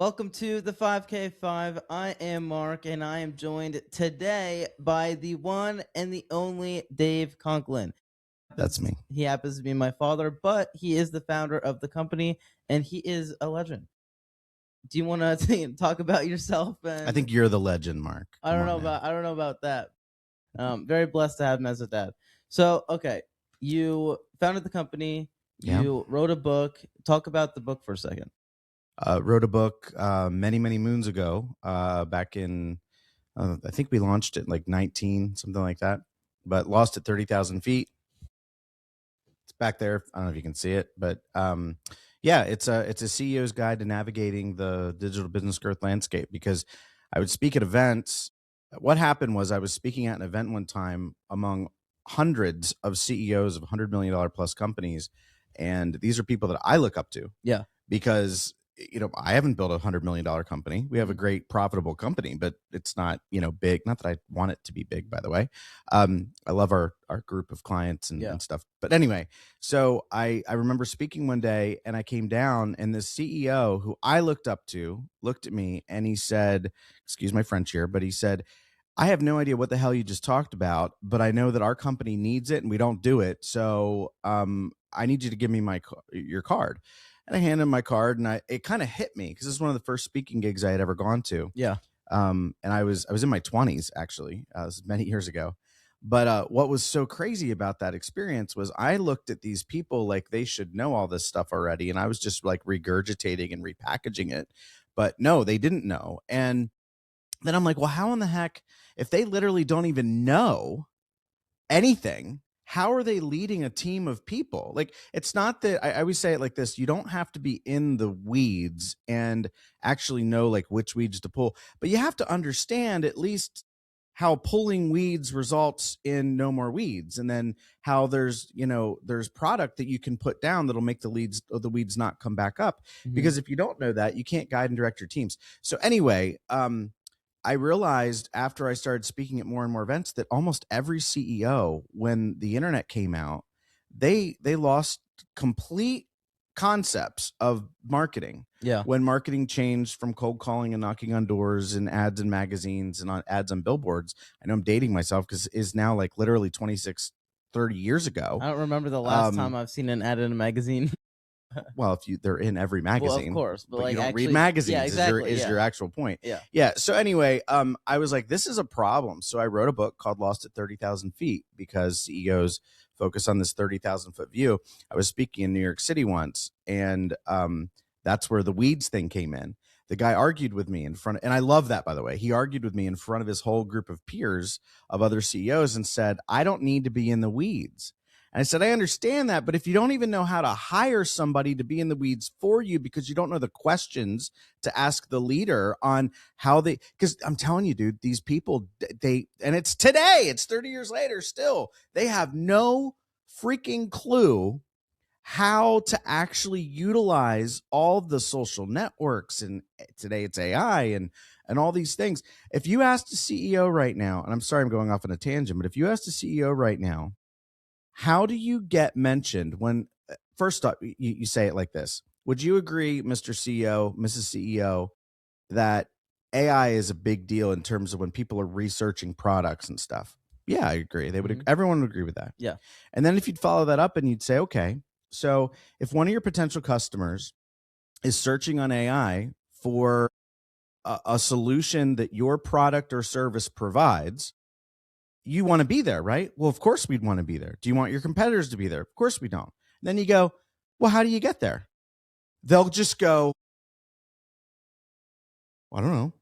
Welcome to the 5K5. I am Mark, and I am joined today by the one and the only Dave Conklin. That's me. He happens to be my father, but he is the founder of the company, and he is a legend. Do you want to talk about yourself? I think you're the legend, Mark. I Come don't know on now. about that. Very blessed to have him as a dad. So, okay, you founded the company. Yeah. You wrote a book. Talk about the book for a second. Wrote a book many moons ago. Back in, I think we launched it like 19, something like that. But lost at 30,000 feet. It's back there. I don't know if you can see it, but yeah, it's a CEO's guide to navigating the digital business growth landscape. Because I would speak at events. What happened was I was speaking at an event one time among hundreds of CEOs of $100 million plus companies, and these are people that I look up to. Yeah. Because I haven't built $100 million company. We have a great profitable company, but it's not big. Not that I want it to be big, by the way. I love our group of clients and stuff. But anyway, so I remember speaking one day, and I came down, and the CEO who I looked up to looked at me, and he said, excuse my French here, but he said, I have no idea what the hell you just talked about, but I know that our company needs it and we don't do it. So I need you to give me your card. And I handed him my card, and it kind of hit me because this is one of the first speaking gigs I had ever gone to. Yeah. And I was in my 20s, actually. This was many years ago. But what was so crazy about that experience was I looked at these people like they should know all this stuff already, and I was just like regurgitating and repackaging it. But no, they didn't know. And then I'm like, well, how in the heck, if they literally don't even know anything, how are they leading a team of people? Like, it's not that I always say it like this. You don't have to be in the weeds and actually know like which weeds to pull, but you have to understand at least how pulling weeds results in no more weeds. And then how there's product that you can put down that'll make the weeds not come back up. Because if you don't know that, you can't guide and direct your teams. So anyway, I realized after I started speaking at more and more events that almost every CEO, when the internet came out, they lost complete concepts of marketing. Yeah. When marketing changed from cold calling and knocking on doors and ads in magazines and on ads on billboards. I know I'm dating myself because it's now like literally 26, 30 years ago. I don't remember the last time I've seen an ad in a magazine. Well, they're in every magazine, well, of course, but like you don't actually, read magazines. Yeah, exactly, is your actual point. Yeah. So anyway, I was like, this is a problem. So I wrote a book called Lost at 30,000 Feet because CEOs focus on this 30,000 foot view. I was speaking in New York City once, and that's where the weeds thing came in. The guy argued with me in front, and I love that, by the way. He argued with me in front of his whole group of peers of other CEOs and said, I don't need to be in the weeds. And I said, I understand that, but if you don't even know how to hire somebody to be in the weeds for you because you don't know the questions to ask the leader on how because I'm telling you, dude, these people, and it's today, it's 30 years later still, they have no freaking clue how to actually utilize all the social networks. And today it's AI and all these things. If you asked a CEO right now, and I'm sorry I'm going off on a tangent, but if you asked a CEO right now, how do you get mentioned when, first off, you say it like this? Would you agree, Mr. CEO, Mrs. CEO, that AI is a big deal in terms of when people are researching products and stuff? Yeah, I agree. Everyone would agree with that. Yeah. And then if you'd follow that up and you'd say, okay, so if one of your potential customers is searching on AI for a solution that your product or service provides, you want to be there, right? Well, of course we'd want to be there. Do you want your competitors to be there? Of course we don't. And then you go, well, how do you get there? They'll just go, I don't know.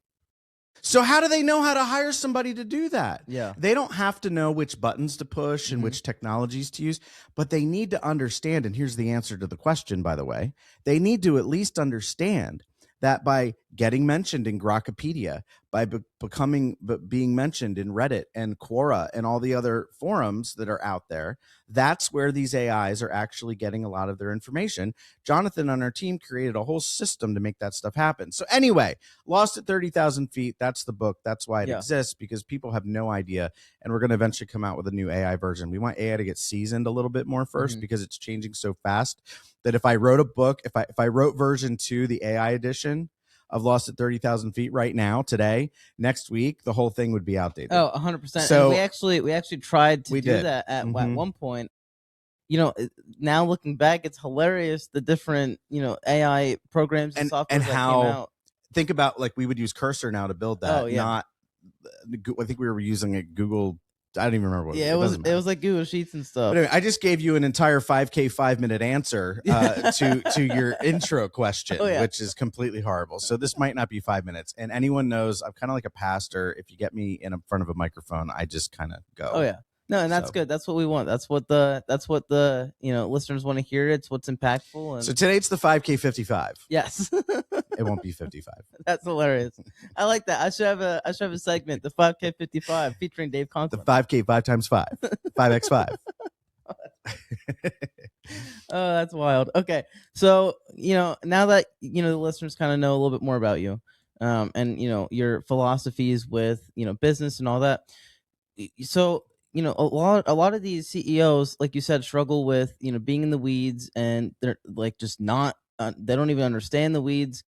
So how do they know how to hire somebody to do that? Yeah. They don't have to know which buttons to push and which technologies to use, but they need to understand, and here's the answer to the question, by the way, they need to at least understand that by getting mentioned in Grokpedia, by being mentioned in Reddit and Quora and all the other forums that are out there, that's where these AIs are actually getting a lot of their information. Jonathan on our team created a whole system to make that stuff happen. So anyway, Lost at 30,000 Feet, that's the book. That's why it exists, because people have no idea. And we're going to eventually come out with a new AI version. We want AI to get seasoned a little bit more first because it's changing so fast that if I wrote a book, if I wrote version 2, the AI edition of Lost at 30,000 Feet right now, today, next week, the whole thing would be outdated. Oh, 100%. So and we actually tried to we do did. that at Mhm. one point. Now looking back, it's hilarious the different AI programs and software that came out. Think about, like, we would use Cursor now to build that. Oh, yeah. Not, I think we were using a Google. I don't even remember what. Yeah, it was like Google Sheets and stuff. But anyway, I just gave you an entire 5K 5-minute answer to your intro question, which is completely horrible. So this might not be 5 minutes. And anyone knows I'm kind of like a pastor. If you get me in front of a microphone, I just kind of go. Oh yeah. No, and that's good. That's what we want. That's what the listeners want to hear. It's what's impactful. And so today it's the 5K 55. Yes. It won't be 55. That's hilarious. I like that. I should have a segment, the 5K 55, featuring Dave Conklin. The 5K 5 times 5, 5x5. Oh, that's wild. Okay, so now that the listeners kind of know a little bit more about you, and your philosophies with business and all that. So a lot of these CEOs, like you said, struggle with being in the weeds, and they're like just not. They don't even understand the weeds.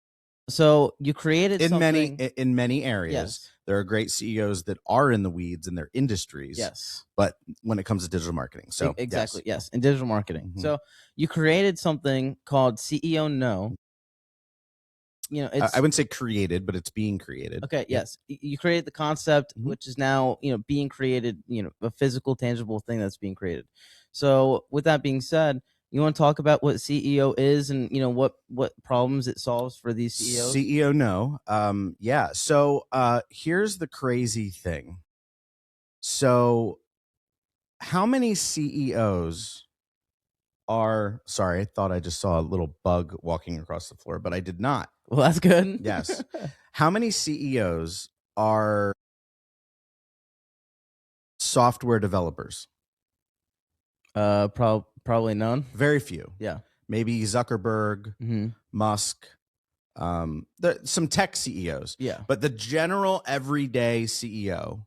So you created in something many areas. Yes. There are great CEOs that are in the weeds in their industries. Yes. But when it comes to digital marketing, so exactly, yes, in digital marketing. Mm-hmm. So you created something called CEO No. I wouldn't say created, but it's being created. Okay. Yes, you created the concept, which is now being created. A physical, tangible thing that's being created. So with that being said, you want to talk about what CEO is and what problems it solves for these CEOs? CEO No. Yeah. So here's the crazy thing. So how many CEOs are, sorry, I thought I just saw a little bug walking across the floor, but I did not. Well, that's good. Yes. How many CEOs are software developers? Probably none. Very few. Yeah. Maybe Zuckerberg, Musk, some tech CEOs. Yeah. But the general everyday CEO,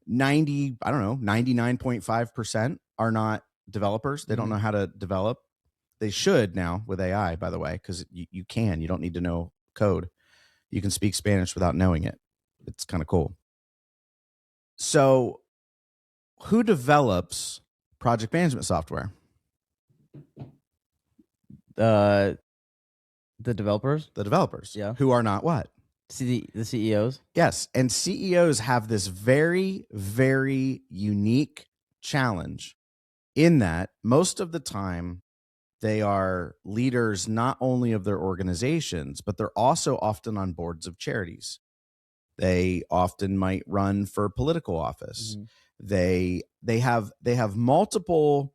99.5% are not developers. They don't know how to develop. They should now with AI, by the way, because you can. You don't need to know code. You can speak Spanish without knowing it. It's kind of cool. So who develops project management software? The developers. The developers. Yeah. Who are not what? The CEOs. Yes. And CEOs have this very, very unique challenge in that most of the time they are leaders not only of their organizations, but they're also often on boards of charities. They often might run for political office. They have multiple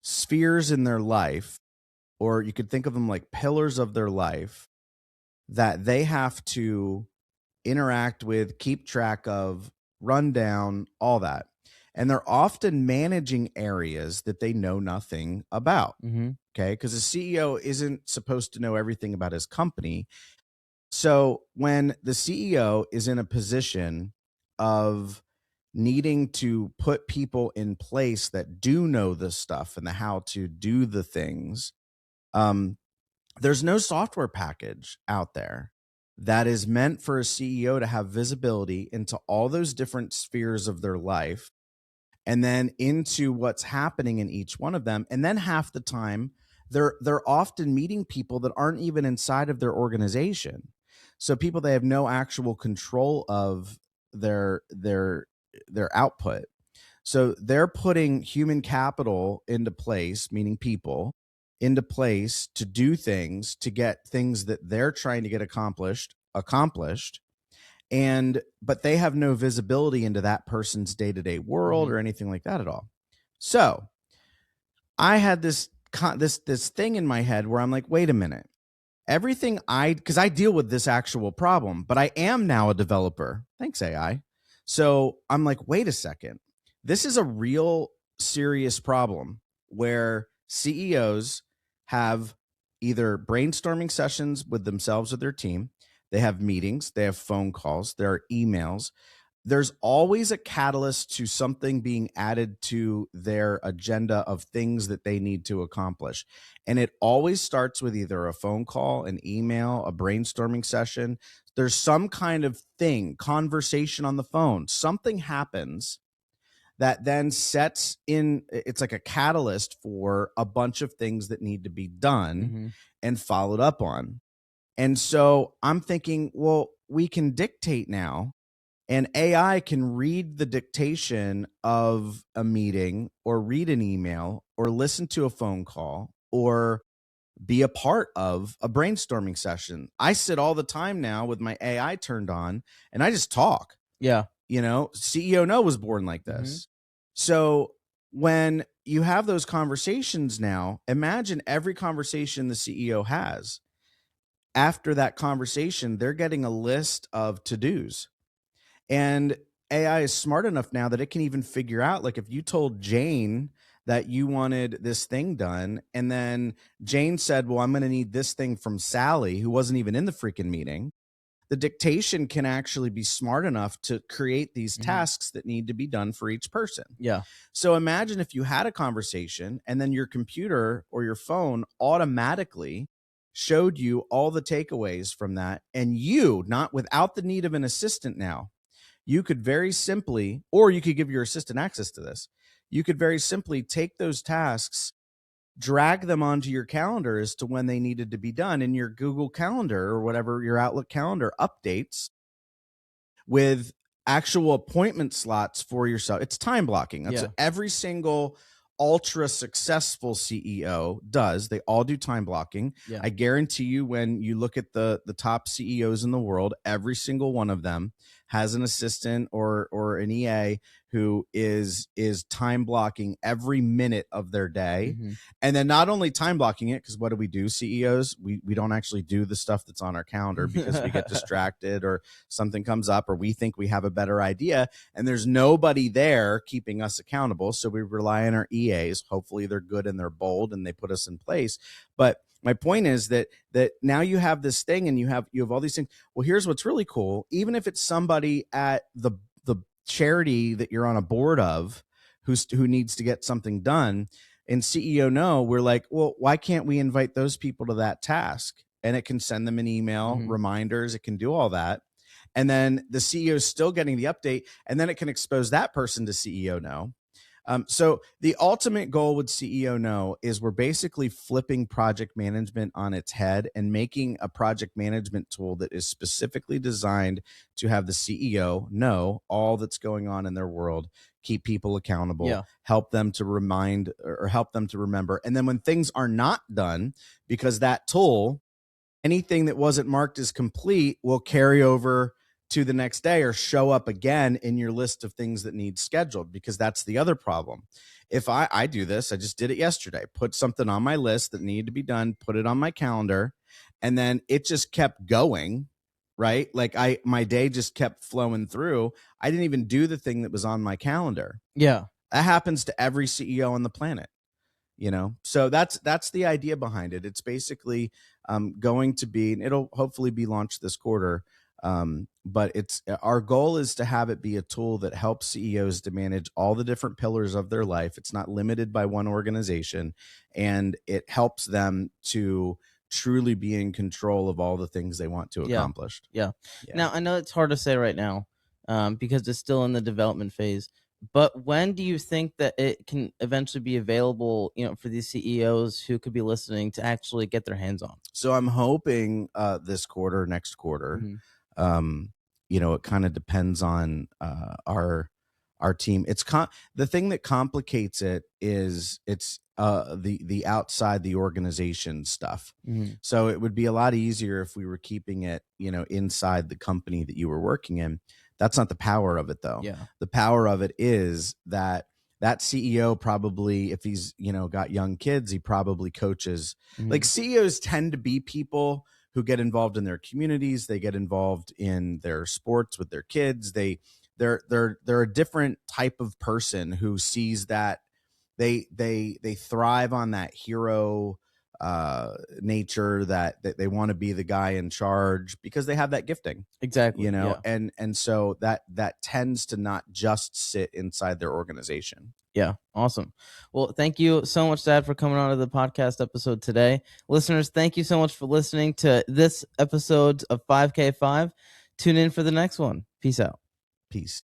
spheres in their life, or you could think of them like pillars of their life that they have to interact with, keep track of, run down, all that. And they're often managing areas that they know nothing about. Okay. Because a CEO isn't supposed to know everything about his company. So when the CEO is in a position of needing to put people in place that do know the stuff and the how to do the things, there's no software package out there that is meant for a CEO to have visibility into all those different spheres of their life and then into what's happening in each one of them. And then half the time, they're often meeting people that aren't even inside of their organization. So people they have no actual control of their output. So they're putting human capital into place, meaning people, into place to do things, to get things that they're trying to get accomplished. But they have no visibility into that person's day-to-day world or anything like that at all. So I had this thing in my head where I'm like, wait a minute. Everything because I deal with this actual problem, but I am now a developer. Thanks, AI. So I'm like, wait a second. This is a real serious problem where CEOs have either brainstorming sessions with themselves or their team. They have meetings. They have phone calls. There are emails. there's always a catalyst to something being added to their agenda of things that they need to accomplish. And it always starts with either a phone call, an email, a brainstorming session. There's some kind of thing, conversation on the phone. Something happens that then sets in, it's like a catalyst for a bunch of things that need to be done and followed up on. And so I'm thinking, well, we can dictate now, and AI can read the dictation of a meeting or read an email or listen to a phone call or be a part of a brainstorming session. I sit all the time now with my AI turned on and I just talk. Yeah. CEO No was born like this. So when you have those conversations now, imagine every conversation the CEO has. After that conversation, they're getting a list of to-dos. And AI is smart enough now that it can even figure out, like, if you told Jane that you wanted this thing done, and then Jane said, well, I'm going to need this thing from Sally, who wasn't even in the freaking meeting, the dictation can actually be smart enough to create these tasks that need to be done for each person. Yeah. So imagine if you had a conversation and then your computer or your phone automatically showed you all the takeaways from that, and you, not without the need of an assistant now, you could very simply, or you could give your assistant access to this, you could very simply take those tasks, drag them onto your calendar as to when they needed to be done in your Google Calendar or whatever your Outlook calendar updates with actual appointment slots for yourself. It's time blocking. That's what every single ultra successful CEO does. They all do time blocking. I guarantee you, when you look at the top CEOs in the world, every single one of them has an assistant or an EA who is time blocking every minute of their day. And then not only time blocking it, because what do we do, CEOs? We don't actually do the stuff that's on our calendar because we get distracted or something comes up or we think we have a better idea and there's nobody there keeping us accountable. So we rely on our EAs. Hopefully they're good and they're bold and they put us in place. But my point is that now you have this thing and you have all these things. Well, here's what's really cool. Even if it's somebody at the charity that you're on a board of who needs to get something done, in CEO No, we're like, well, why can't we invite those people to that task? And it can send them an email, reminders, it can do all that. And then the CEO is still getting the update, and then it can expose that person to CEO No. So the ultimate goal with CEO No is we're basically flipping project management on its head and making a project management tool that is specifically designed to have the CEO know all that's going on in their world, keep people accountable, help them to remind or help them to remember. And then when things are not done, because that tool, anything that wasn't marked as complete will carry over to the next day or show up again in your list of things that need scheduled, because that's the other problem. If I do this, I just did it yesterday, put something on my list that needed to be done, put it on my calendar, and then it just kept going, right? Like my day just kept flowing through. I didn't even do the thing that was on my calendar. Yeah. That happens to every CEO on the planet, So that's the idea behind it. It's basically going to be, and it'll hopefully be launched this quarter. But our goal is to have it be a tool that helps CEOs to manage all the different pillars of their life. It's not limited by one organization, and it helps them to truly be in control of all the things they want to accomplish. Yeah. Now, I know it's hard to say right now because it's still in the development phase. But when do you think that it can eventually be available, for these CEOs who could be listening to actually get their hands on? So I'm hoping this quarter, next quarter. It kind of depends on our team. It's the thing that complicates it is it's the outside the organization stuff. So it would be a lot easier if we were keeping it, inside the company that you were working in. That's not the power of it, though. The power of it is that CEO probably, if he's, got young kids, he probably coaches. Like, CEOs tend to be people who get involved in their communities. They get involved in their sports with their kids. They're a different type of person who sees that they thrive on that hero nature that they want to be the guy in charge because they have that gifting, Exactly. you know, Yeah. and so that tends to not just sit inside their organization. Yeah. Awesome. Well, thank you so much, Dad, for coming on to the podcast episode today. Listeners, thank you so much for listening to this episode of 5K5. Tune in for the next one. Peace out. Peace.